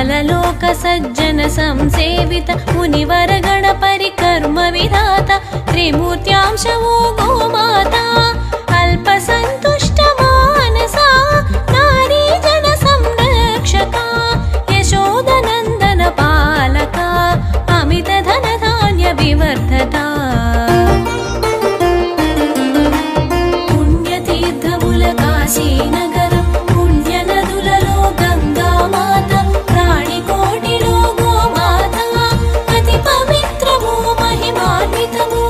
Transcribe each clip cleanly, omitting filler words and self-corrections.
सकललोक सज्जन संसेवित मुनिवर गणपरि कर्म विधाता त्रिमूर्त्यांशवो गोमाता अल्पसन्तुष्ट मानसा नारी जन संरक्षका यशोदनन्दन पालका अमित धन धान्य विवर्धता पुण्यतीर्थमुल काशीनगरं पुण्यनदुలలో गङ्गामाता प्राणिकोटिलो गोमाता अति पवित्रमो महिमान्वितमो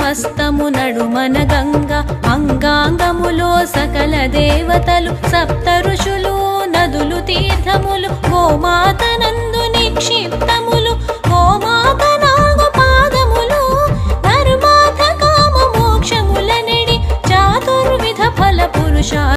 హస్తము నడుమన గంగ అంగాంగములో సకల దేవతలు సప్త ఋషులు నదులు తీర్థములు